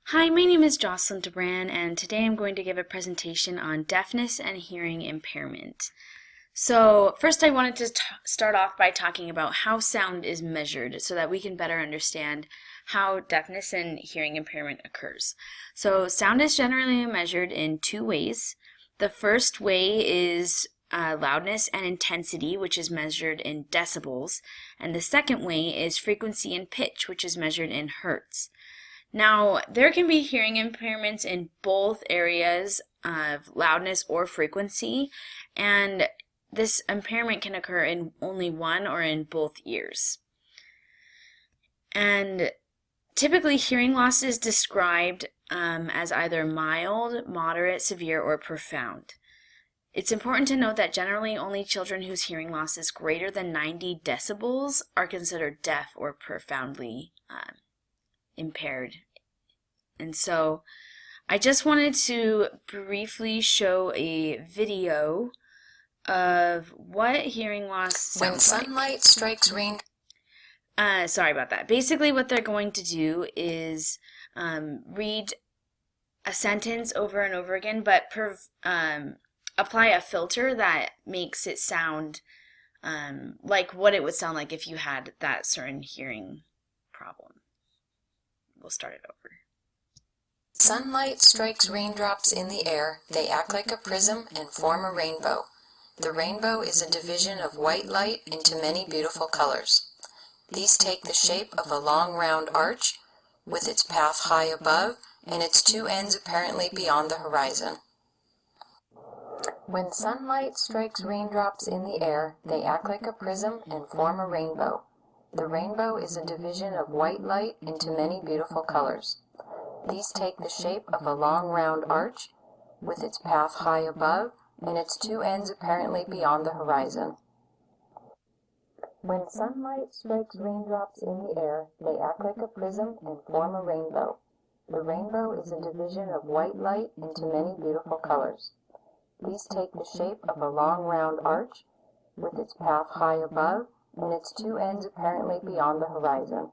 Hi, my name is Jocelyn DeBran, and today I'm going to give a presentation on deafness and hearing impairment. So first I wanted to start off by talking about how sound is measured so that we can better understand how deafness and hearing impairment occurs. So sound is generally measured in two ways. The first way is loudness and intensity, which is measured in decibels, and the second way is frequency and pitch, which is measured in hertz. Now, there can be hearing impairments in both areas of loudness or frequency, and this impairment can occur in only one or in both ears. And typically, hearing loss is described as either mild, moderate, severe, or profound. It's important to note that generally only children whose hearing loss is greater than 90 decibels are considered deaf or profoundly impaired. And so I just wanted to briefly show a video of what hearing loss sounds like. When sunlight strikes rain. Sorry about that. Basically what they're going to do is read a sentence over and over again, but apply a filter that makes it sound like what it would sound like if you had that certain hearing problem. We'll start it over. Sunlight strikes raindrops in the air. They act like a prism and form a rainbow. The rainbow is a division of white light into many beautiful colors. These take the shape of a long round arch, with its path high above and its two ends apparently beyond the horizon. When sunlight strikes raindrops in the air, they act like a prism and form a rainbow. The rainbow is a division of white light into many beautiful colors. These take the shape of a long round arch, with its path high above and its two ends apparently beyond the horizon. When sunlight strikes raindrops in the air, they act like a prism and form a rainbow. The rainbow is a division of white light into many beautiful colors. These take the shape of a long round arch, with its path high above and its two ends apparently beyond the horizon.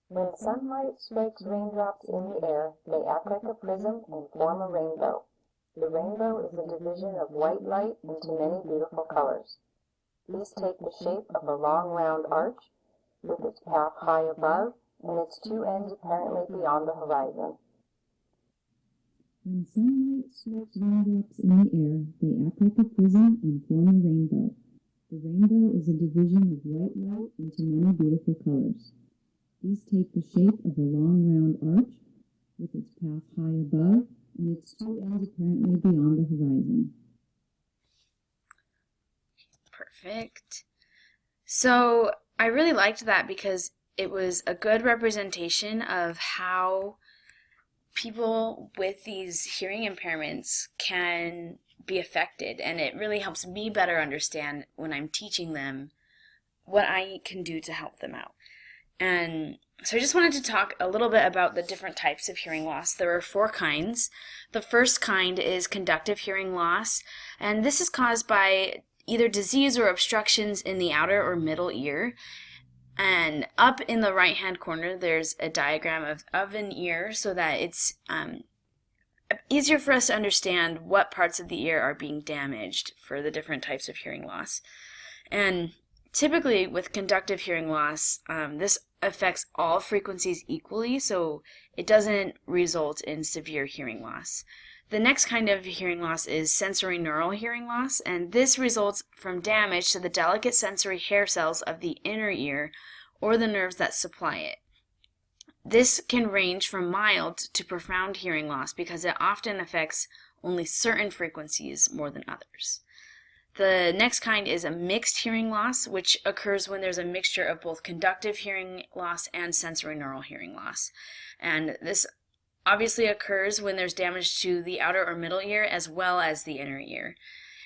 When sunlight strikes raindrops in the air, they act like a prism and form a rainbow. The rainbow is a division of white light into many beautiful colors. These take the shape of a long round arch, with its path high above and its two ends apparently beyond the horizon. When sunlight strikes raindrops in the air, they act like a prism and form a rainbow. The rainbow is a division of white light into many beautiful colors. These take the shape of a long round arch, with its path high above and its two ends apparently beyond the horizon. Perfect. So I really liked that because it was a good representation of how people with these hearing impairments can be affected, and it really helps me better understand when I'm teaching them what I can do to help them out. And so I just wanted to talk a little bit about the different types of hearing loss. There are 4 kinds. The first kind is conductive hearing loss, and this is caused by either disease or obstructions in the outer or middle ear. And up in the right-hand corner, there's a diagram of an ear so that it's easier for us to understand what parts of the ear are being damaged for the different types of hearing loss. And typically with conductive hearing loss, this affects all frequencies equally, so it doesn't result in severe hearing loss. The next kind of hearing loss is sensory neural hearing loss, and this results from damage to the delicate sensory hair cells of the inner ear or the nerves that supply it. This can range from mild to profound hearing loss because it often affects only certain frequencies more than others. The next kind is a mixed hearing loss, which occurs when there's a mixture of both conductive hearing loss and sensory neural hearing loss. And this obviously occurs when there's damage to the outer or middle ear as well as the inner ear.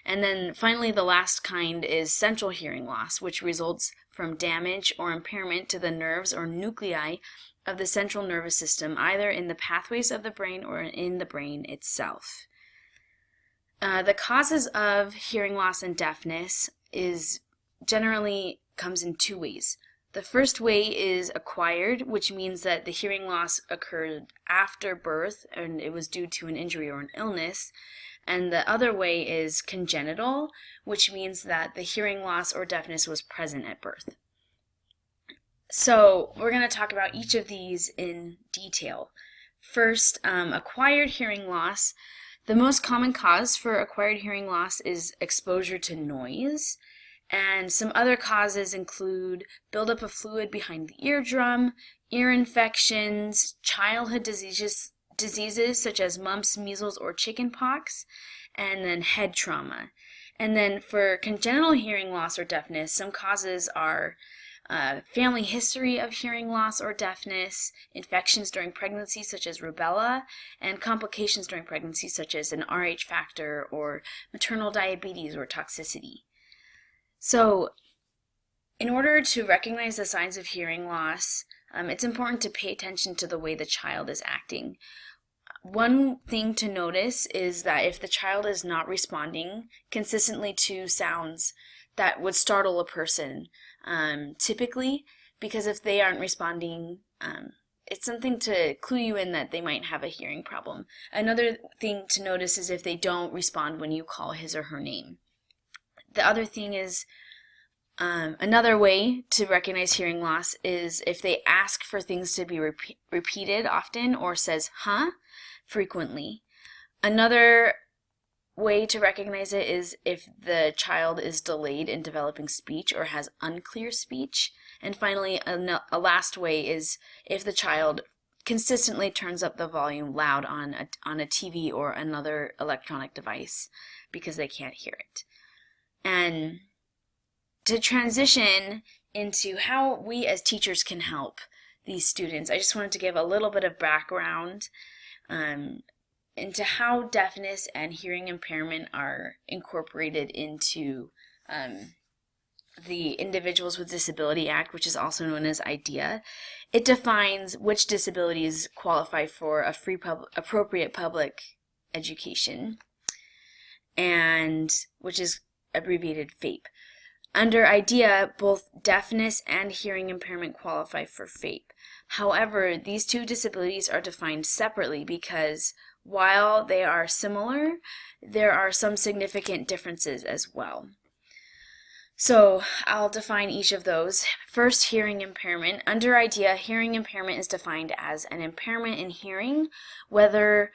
And then finally, the last kind is central hearing loss, which results from damage or impairment to the nerves or nuclei of the central nervous system, either in the pathways of the brain or in the brain itself. The causes of hearing loss and deafness generally comes in 2 ways. The first way is acquired, which means that the hearing loss occurred after birth and it was due to an injury or an illness. And the other way is congenital, which means that the hearing loss or deafness was present at birth. So we're going to talk about each of these in detail. First, acquired hearing loss. The most common cause for acquired hearing loss is exposure to noise. And some other causes include buildup of fluid behind the eardrum, ear infections, childhood diseases such as mumps, measles, or chickenpox, and then head trauma. And then for congenital hearing loss or deafness, some causes are family history of hearing loss or deafness, infections during pregnancy such as rubella, and complications during pregnancy such as an Rh factor or maternal diabetes or toxicity. So, in order to recognize the signs of hearing loss, it's important to pay attention to the way the child is acting. One thing to notice is that if the child is not responding consistently to sounds that would startle a person, typically, because if they aren't responding, it's something to clue you in that they might have a hearing problem. Another thing to notice is if they don't respond when you call his or her name. The other thing is, another way to recognize hearing loss is if they ask for things to be repeated often or says, huh, frequently. Another way to recognize it is if the child is delayed in developing speech or has unclear speech. And finally, a last way is if the child consistently turns up the volume loud on a TV or another electronic device because they can't hear it. And to transition into how we as teachers can help these students, I just wanted to give a little bit of background into how deafness and hearing impairment are incorporated into the Individuals with Disability Act, which is also known as IDEA. It defines which disabilities qualify for a free appropriate public education, and which is abbreviated FAPE. Under IDEA, both deafness and hearing impairment qualify for FAPE. However, these two disabilities are defined separately because while they are similar, there are some significant differences as well. So I'll define each of those. First, hearing impairment. Under IDEA, hearing impairment is defined as an impairment in hearing, whether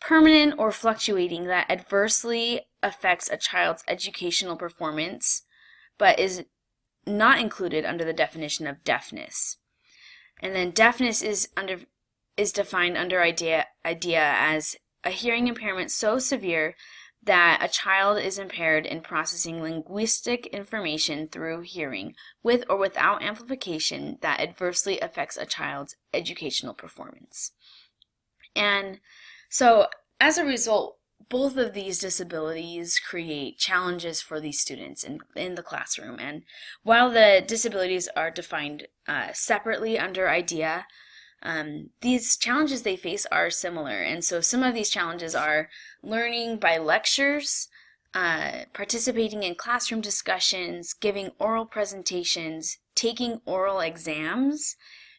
permanent or fluctuating, that adversely affects a child's educational performance, but is not included under the definition of deafness. And then deafness is defined under IDEA as a hearing impairment so severe that a child is impaired in processing linguistic information through hearing, with or without amplification, that adversely affects a child's educational performance. And so, as a result, both of these disabilities create challenges for these students in the classroom. And while the disabilities are defined separately under IDEA, these challenges they face are similar. And so some of these challenges are learning by lectures, participating in classroom discussions, giving oral presentations, taking oral exams,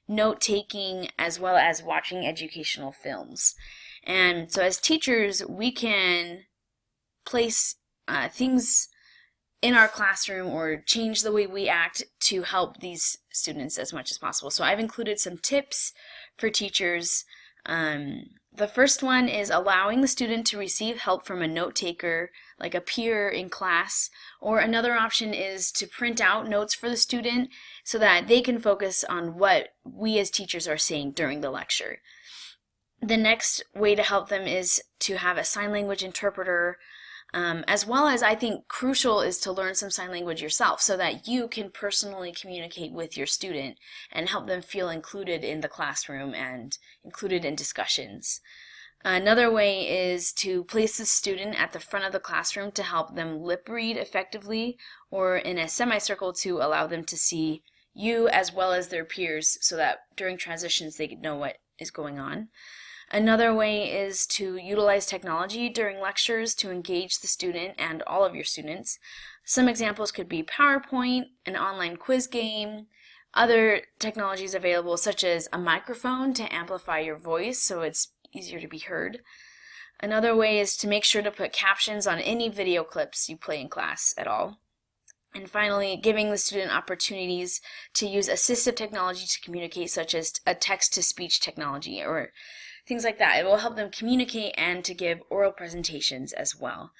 note-taking, as well as watching educational films. And so as teachers, we can place things in our classroom or change the way we act to help these students as much as possible. So I've included some tips for teachers. The first one is allowing the student to receive help from a note taker, like a peer in class, or another option is to print out notes for the student so that they can focus on what we as teachers are saying during the lecture. The next way to help them is to have a sign language interpreter, as well as, I think crucial is to learn some sign language yourself so that you can personally communicate with your student and help them feel included in the classroom and included in discussions. Another way is to place the student at the front of the classroom to help them lip read effectively, or in a semicircle to allow them to see you as well as their peers so that during transitions they know what is going on. Another way is to utilize technology during lectures to engage the student and all of your students. Some examples could be PowerPoint, an online quiz game, other technologies available, such as a microphone to amplify your voice so it's easier to be heard. Another way is to make sure to put captions on any video clips you play in class at all. And finally, giving the student opportunities to use assistive technology to communicate, such as a text-to-speech technology or things like that. It will help them communicate and to give oral presentations as well.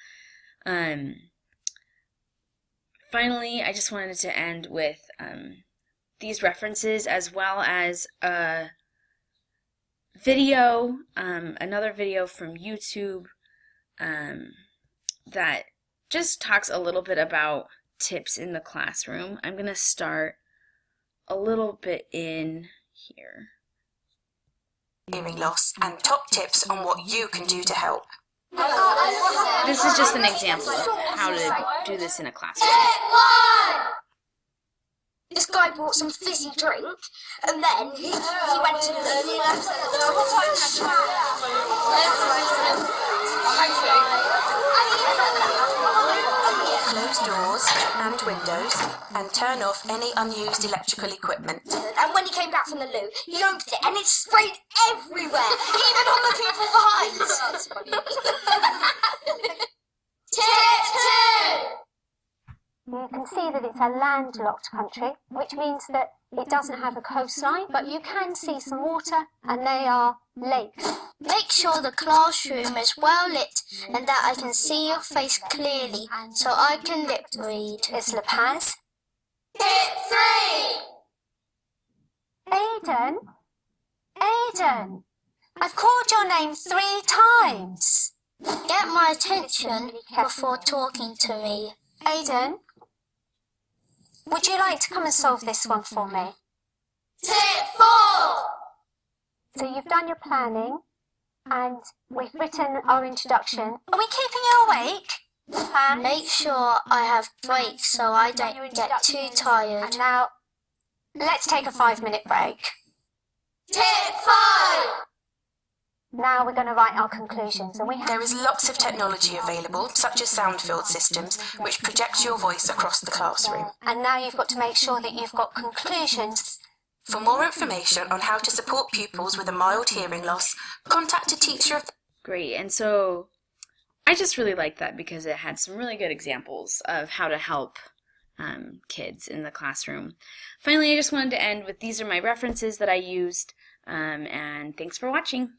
Finally, I just wanted to end with these references, as well as a video, another video from YouTube that just talks a little bit about tips in the classroom. I'm going to start a little bit in here. Hearing loss and top tips on what you can do to help. This is just an example of how to do this in a classroom. This guy brought some fizzy drink, and then he went to Close doors and windows and turn off any unused electrical equipment. And when he came back from the loo, he opened it and it sprayed everywhere, even on the people behind. Tip 2! You can see that it's a landlocked country, which means that it doesn't have a coastline, but you can see some water, and they are lakes. Make sure the classroom is well lit and that I can see your face clearly so I can lip read. It's La Paz. Tip 3! Aiden! Aiden! I've called your name 3 times. Get my attention before talking to me. Aiden, would you like to come and solve this one for me? Tip 4! So you've done your planning, and we've written our introduction. Are we keeping you awake? And Make sure I have breaks so I don't get too tired. And now, let's take a 5-minute break. Tip 5! Now we're going to write our conclusions, and we have... There is lots of technology available, such as sound-filled systems, which project your voice across the classroom. And now you've got to make sure that you've got conclusions. For more information on how to support pupils with a mild hearing loss, contact a teacher of... Great, and so I just really liked that because it had some really good examples of how to help kids in the classroom. Finally, I just wanted to end with these are my references that I used, and thanks for watching.